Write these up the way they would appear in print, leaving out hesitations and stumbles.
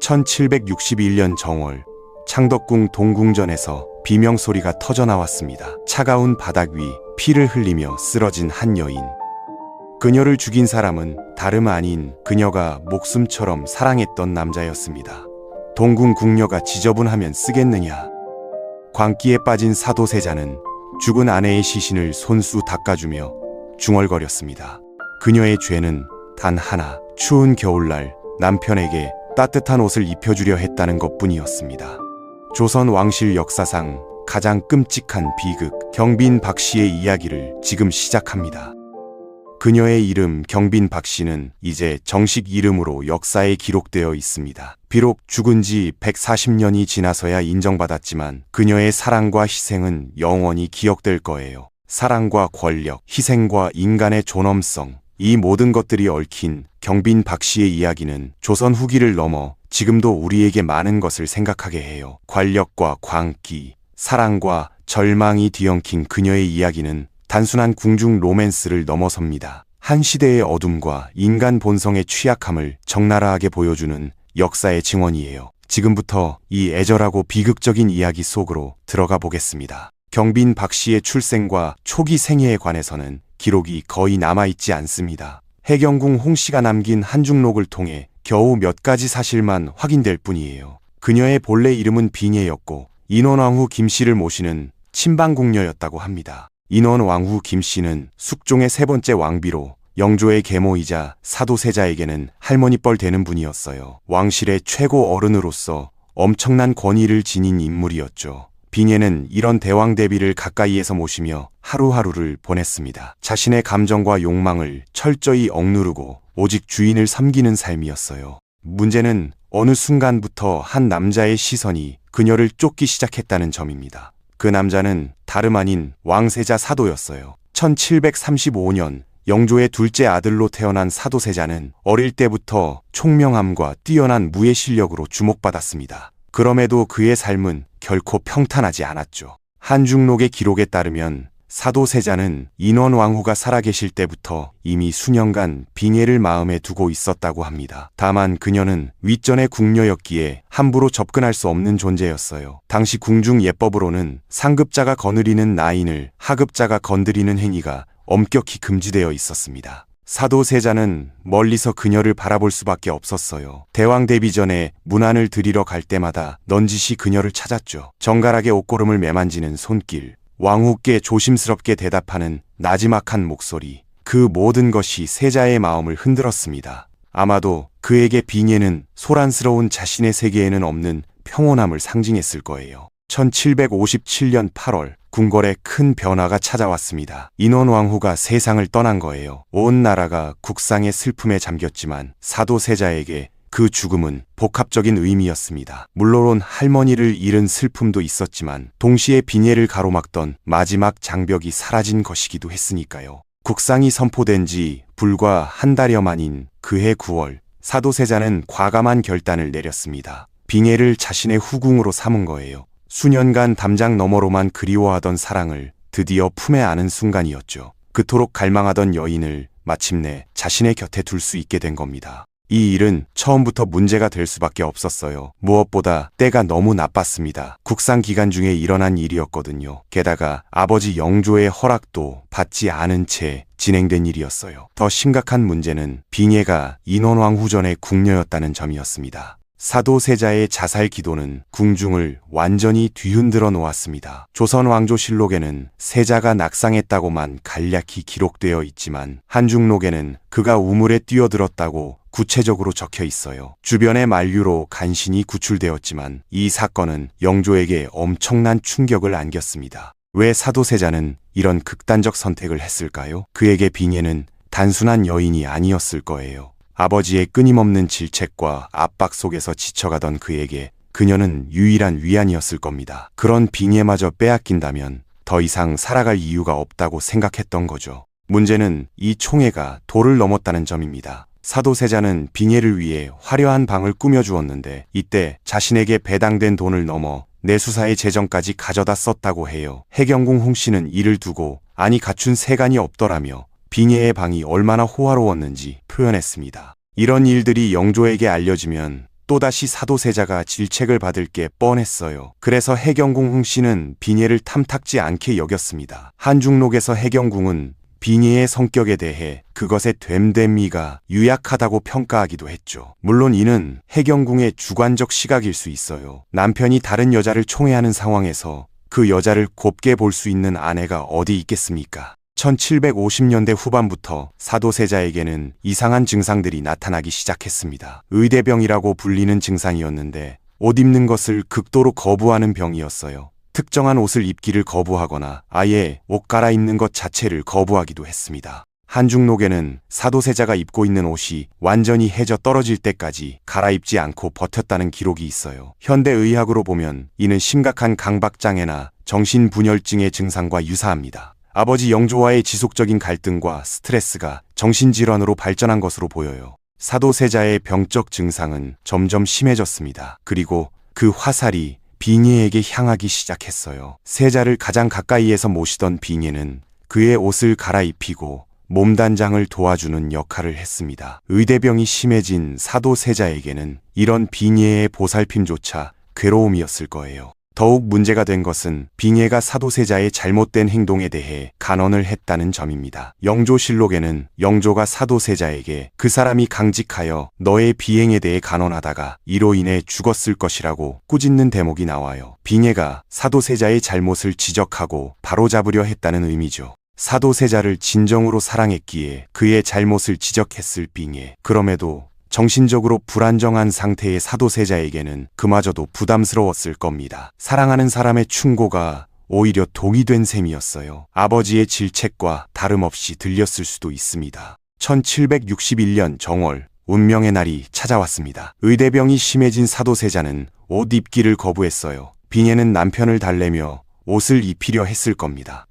1761년 정월, 창덕궁 동궁전에서 비명소리가 터져나왔습니다. 차가운 바닥 위 피를 흘리며 쓰러진 한 여인. 그녀를 죽인 사람은 다름 아닌 그녀가 목숨처럼 사랑했던 남자였습니다. 동궁 궁녀가 지저분하면 쓰겠느냐. 광기에 빠진 사도세자는 죽은 아내의 시신을 손수 닦아주며 중얼거렸습니다. 그녀의 죄는 단 하나, 추운 겨울날 남편에게 따뜻한 옷을 입혀주려 했다는 것뿐이었습니다. 조선 왕실 역사상 가장 끔찍한 비극, 경빈 박씨의 이야기를 지금 시작합니다. 그녀의 이름 경빈 박씨는 이제 정식 이름으로 역사에 기록되어 있습니다. 비록 죽은 지 140년이 지나서야 인정받았지만 그녀의 사랑과 희생은 영원히 기억될 거예요. 사랑과 권력, 희생과 인간의 존엄성, 이 모든 것들이 얽힌 경빈 박씨의 이야기는 조선 후기를 넘어 지금도 우리에게 많은 것을 생각하게 해요. 권력과 광기, 사랑과 절망이 뒤엉킨 그녀의 이야기는 단순한 궁중 로맨스를 넘어섭니다. 한 시대의 어둠과 인간 본성의 취약함을 적나라하게 보여주는 역사의 증언이에요. 지금부터 이 애절하고 비극적인 이야기 속으로 들어가 보겠습니다. 경빈 박씨의 출생과 초기 생애에 관해서는 기록이 거의 남아있지 않습니다. 해경궁 홍씨가 남긴 한중록을 통해 겨우 몇 가지 사실만 확인될 뿐이에요. 그녀의 본래 이름은 빙예였고 인원왕후 김씨를 모시는 친방궁녀였다고 합니다. 인원왕후 김씨는 숙종의 세 번째 왕비로 영조의 계모이자 사도세자에게는 할머니뻘 되는 분이었어요. 왕실의 최고 어른으로서 엄청난 권위를 지닌 인물이었죠. 빙예는 이런 대왕 대비를 가까이에서 모시며 하루하루를 보냈습니다. 자신의 감정과 욕망을 철저히 억누르고 오직 주인을 섬기는 삶이었어요. 문제는 어느 순간부터 한 남자의 시선이 그녀를 쫓기 시작했다는 점입니다. 그 남자는 다름 아닌 왕세자 사도였어요. 1735년 영조의 둘째 아들로 태어난 사도세자는 어릴 때부터 총명함과 뛰어난 무예 실력으로 주목받았습니다. 그럼에도 그의 삶은 결코 평탄하지 않았죠. 한중록의 기록에 따르면 사도세자는 인원왕후가 살아계실 때부터 이미 수년간 빙예를 마음에 두고 있었다고 합니다. 다만 그녀는 윗전의 궁녀였기에 함부로 접근할 수 없는 존재였어요. 당시 궁중 예법으로는 상급자가 거느리는 나인을 하급자가 건드리는 행위가 엄격히 금지되어 있었습니다. 사도세자는 멀리서 그녀를 바라볼 수밖에 없었어요. 대왕 데뷔 전에 문안을 드리러 갈 때마다 넌지시 그녀를 찾았죠. 정갈하게 옷고름을 매만지는 손길, 왕후께 조심스럽게 대답하는 나지막한 목소리, 그 모든 것이 세자의 마음을 흔들었습니다. 아마도 그에게 빙예는 소란스러운 자신의 세계에는 없는 평온함을 상징했을 거예요. 1757년 8월 궁궐에 큰 변화가 찾아왔습니다. 인원왕후가 세상을 떠난 거예요. 온 나라가 국상의 슬픔에 잠겼지만 사도세자에게 그 죽음은 복합적인 의미였습니다. 물론 할머니를 잃은 슬픔도 있었지만 동시에 빙예를 가로막던 마지막 장벽이 사라진 것이기도 했으니까요. 국상이 선포된 지 불과 한 달여 만인 그해 9월 사도세자는 과감한 결단을 내렸습니다. 빙예를 자신의 후궁으로 삼은 거예요. 수년간 담장 너머로만 그리워하던 사랑을 드디어 품에 안은 순간이었죠. 그토록 갈망하던 여인을 마침내 자신의 곁에 둘 수 있게 된 겁니다. 이 일은 처음부터 문제가 될 수밖에 없었어요. 무엇보다 때가 너무 나빴습니다. 국상 기간 중에 일어난 일이었거든요. 게다가 아버지 영조의 허락도 받지 않은 채 진행된 일이었어요. 더 심각한 문제는 빙예가 인원왕후 전의 궁녀였다는 점이었습니다. 사도세자의 자살 기도는 궁중을 완전히 뒤흔들어 놓았습니다. 조선왕조실록에는 세자가 낙상했다고만 간략히 기록되어 있지만 한중록에는 그가 우물에 뛰어들었다고 구체적으로 적혀 있어요. 주변의 만류로 간신히 구출되었지만 이 사건은 영조에게 엄청난 충격을 안겼습니다. 왜 사도세자는 이런 극단적 선택을 했을까요? 그에게 빙예는 단순한 여인이 아니었을 거예요. 아버지의 끊임없는 질책과 압박 속에서 지쳐가던 그에게 그녀는 유일한 위안이었을 겁니다. 그런 빙예마저 빼앗긴다면 더 이상 살아갈 이유가 없다고 생각했던 거죠. 문제는 이 총애가 도를 넘었다는 점입니다. 사도세자는 빙예를 위해 화려한 방을 꾸며주었는데 이때 자신에게 배당된 돈을 넘어 내수사의 재정까지 가져다 썼다고 해요. 해경궁 홍씨는 이를 두고 아니 갖춘 세간이 없더라며 빙예의 방이 얼마나 호화로웠는지 표현했습니다. 이런 일들이 영조에게 알려지면 또다시 사도세자가 질책을 받을 게 뻔했어요. 그래서 해경궁 홍씨는 비례를 탐탁지 않게 여겼습니다. 한중록에서 해경궁은 비례의 성격에 대해 그것의 됨됨이가 유약하다고 평가하기도 했죠. 물론 이는 해경궁의 주관적 시각일 수 있어요. 남편이 다른 여자를 총애하는 상황에서 그 여자를 곱게 볼 수 있는 아내가 어디 있겠습니까? 1750년대 후반부터 사도세자에게는 이상한 증상들이 나타나기 시작했습니다. 의대병이라고 불리는 증상이었는데 옷 입는 것을 극도로 거부하는 병이었어요. 특정한 옷을 입기를 거부하거나 아예 옷 갈아입는 것 자체를 거부하기도 했습니다. 한중록에는 사도세자가 입고 있는 옷이 완전히 해져 떨어질 때까지 갈아입지 않고 버텼다는 기록이 있어요. 현대의학으로 보면 이는 심각한 강박장애나 정신분열증의 증상과 유사합니다. 아버지 영조와의 지속적인 갈등과 스트레스가 정신질환으로 발전한 것으로 보여요. 사도세자의 병적 증상은 점점 심해졌습니다. 그리고 그 화살이 비례에게 향하기 시작했어요. 세자를 가장 가까이에서 모시던 비례는 그의 옷을 갈아입히고 몸단장을 도와주는 역할을 했습니다. 의대병이 심해진 사도세자에게는 이런 비례의 보살핌조차 괴로움이었을 거예요. 더욱 문제가 된 것은 비례가 사도세자의 잘못된 행동에 대해 간언을 했다는 점입니다. 영조실록에는 영조가 사도세자에게 그 사람이 강직하여 너의 비행에 대해 간언하다가 이로 인해 죽었을 것이라고 꾸짖는 대목이 나와요. 비례가 사도세자의 잘못을 지적하고 바로잡으려 했다는 의미죠. 사도세자를 진정으로 사랑했기에 그의 잘못을 지적했을 비례. 그럼에도 정신적으로 불안정한 상태의 사도세자에게는 그마저도 부담스러웠을 겁니다. 사랑하는 사람의 충고가 오히려 독이 된 셈이었어요. 아버지의 질책과 다름없이 들렸을 수도 있습니다. 1761년 정월, 운명의 날이 찾아왔습니다. 의대병이 심해진 사도세자는 옷 입기를 거부했어요. 비례는 남편을 달래며 옷을 입히려 했을 겁니다.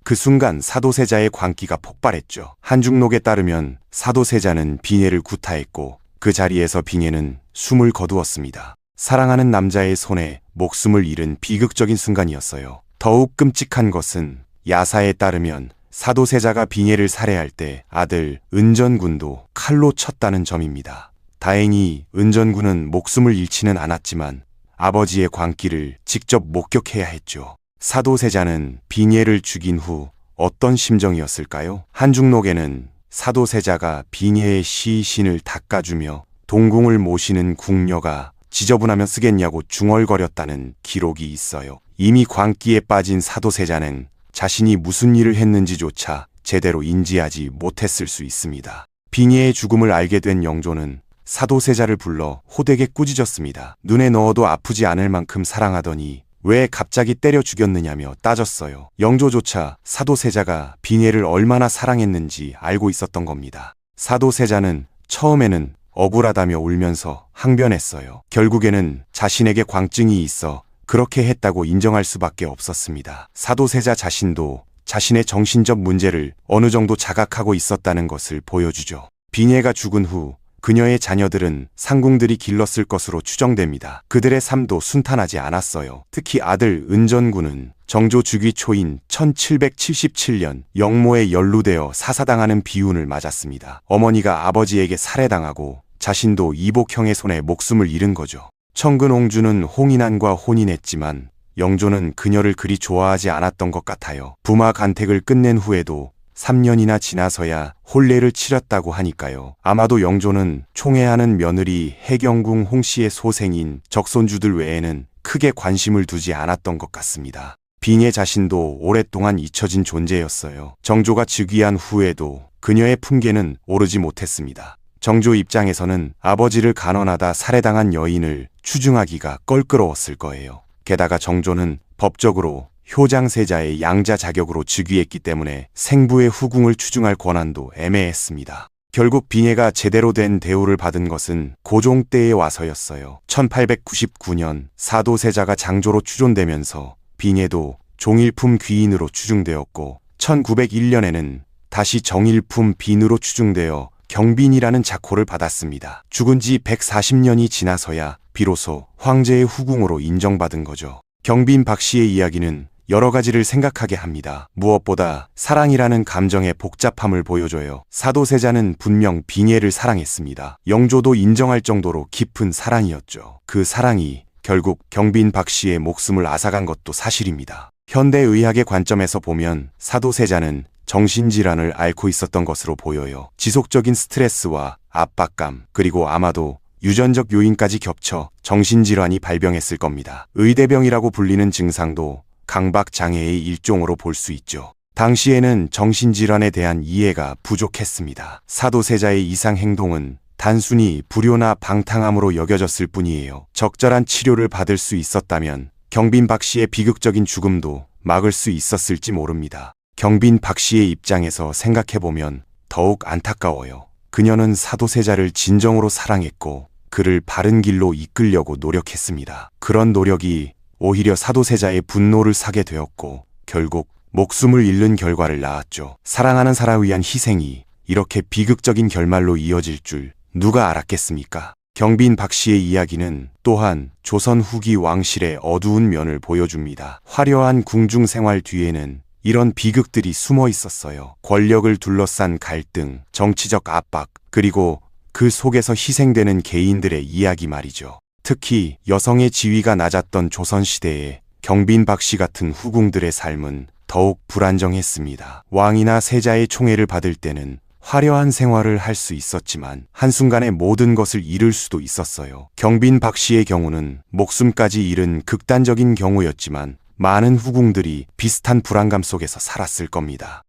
그 순간 사도세자의 광기가 폭발했죠. 한중록에 따르면 사도세자는 비례를 구타했고 그 자리에서 비례는 숨을 거두었습니다. 사랑하는 남자의 손에 목숨을 잃은 비극적인 순간이었어요. 더욱 끔찍한 것은 야사에 따르면 사도세자가 비례를 살해할 때 아들 은전군도 칼로 쳤다는 점입니다. 다행히 은전군은 목숨을 잃지는 않았지만 아버지의 광기를 직접 목격해야 했죠. 사도세자는 비례를 죽인 후 어떤 심정이었을까요? 한중록에는 사도세자가 비례의 시신을 닦아주며 동궁을 모시는 궁녀가 지저분하면 쓰겠냐고 중얼거렸다는 기록이 있어요. 이미 광기에 빠진 사도세자는 자신이 무슨 일을 했는지조차 제대로 인지하지 못했을 수 있습니다. 비례의 죽음을 알게 된 영조는 사도세자를 불러 호되게 꾸짖었습니다. 눈에 넣어도 아프지 않을 만큼 사랑하더니 왜 갑자기 때려 죽였느냐며 따졌어요. 영조조차 사도세자가 비례를 얼마나 사랑했는지 알고 있었던 겁니다. 사도세자는 처음에는 억울하다며 울면서 항변했어요. 결국에는 자신에게 광증이 있어 그렇게 했다고 인정할 수밖에 없었습니다. 사도세자 자신도 자신의 정신적 문제를 어느 정도 자각하고 있었다는 것을 보여주죠. 비례가 죽은 후 그녀의 자녀들은 상궁들이 길렀을 것으로 추정됩니다. 그들의 삶도 순탄하지 않았어요. 특히 아들 은전군은 정조 주기 초인 1777년 영모에 연루되어 사사당하는 비운을 맞았습니다. 어머니가 아버지에게 살해당하고 자신도 이복형의 손에 목숨을 잃은 거죠. 청근옹주는 홍인환과 혼인했지만 영조는 그녀를 그리 좋아하지 않았던 것 같아요. 부마 간택을 끝낸 후에도 3년이나 지나서야 혼례를 치렀다고 하니까요. 아마도 영조는 총애하는 며느리 해경궁 홍씨의 소생인 적손주들 외에는 크게 관심을 두지 않았던 것 같습니다. 비례 자신도 오랫동안 잊혀진 존재였어요. 정조가 즉위한 후에도 그녀의 품계는 오르지 못했습니다. 정조 입장에서는 아버지를 간언하다 살해당한 여인을 추중하기가 껄끄러웠을 거예요. 게다가 정조는 법적으로 효장세자의 양자 자격으로 즉위했기 때문에 생부의 후궁을 추중할 권한도 애매했습니다. 결국 비례가 제대로 된 대우를 받은 것은 고종 때에 와서였어요. 1899년 사도세자가 장조로 추존되면서 비례도 종일품 귀인으로 추중되었고 1901년에는 다시 정일품 빈으로 추중되어 경빈이라는 자코를 받았습니다. 죽은 지 140년이 지나서야 비로소 황제의 후궁으로 인정받은 거죠. 경빈 박씨의 이야기는 여러 가지를 생각하게 합니다. 무엇보다 사랑이라는 감정의 복잡함을 보여줘요. 사도세자는 분명 빙예를 사랑했습니다. 영조도 인정할 정도로 깊은 사랑이었죠. 그 사랑이 결국 경빈 박 씨의 목숨을 앗아간 것도 사실입니다. 현대의학의 관점에서 보면 사도세자는 정신질환을 앓고 있었던 것으로 보여요. 지속적인 스트레스와 압박감, 그리고 아마도 유전적 요인까지 겹쳐 정신질환이 발병했을 겁니다. 의대병이라고 불리는 증상도 강박장애의 일종으로 볼 수 있죠. 당시에는 정신질환에 대한 이해가 부족했습니다. 사도세자의 이상 행동은 단순히 불효나 방탕함으로 여겨졌을 뿐이에요. 적절한 치료를 받을 수 있었다면 경빈 박 씨의 비극적인 죽음도 막을 수 있었을지 모릅니다. 경빈 박 씨의 입장에서 생각해보면 더욱 안타까워요. 그녀는 사도세자를 진정으로 사랑했고 그를 바른 길로 이끌려고 노력했습니다. 그런 노력이 오히려 사도세자의 분노를 사게 되었고 결국 목숨을 잃는 결과를 낳았죠. 사랑하는 사람을 위한 희생이 이렇게 비극적인 결말로 이어질 줄 누가 알았겠습니까? 경빈 박 씨의 이야기는 또한 조선 후기 왕실의 어두운 면을 보여줍니다. 화려한 궁중 생활 뒤에는 이런 비극들이 숨어 있었어요. 권력을 둘러싼 갈등, 정치적 압박, 그리고 그 속에서 희생되는 개인들의 이야기 말이죠. 특히 여성의 지위가 낮았던 조선시대에 경빈 박 씨 같은 후궁들의 삶은 더욱 불안정했습니다. 왕이나 세자의 총애를 받을 때는 화려한 생활을 할 수 있었지만 한순간에 모든 것을 잃을 수도 있었어요. 경빈 박 씨의 경우는 목숨까지 잃은 극단적인 경우였지만 많은 후궁들이 비슷한 불안감 속에서 살았을 겁니다.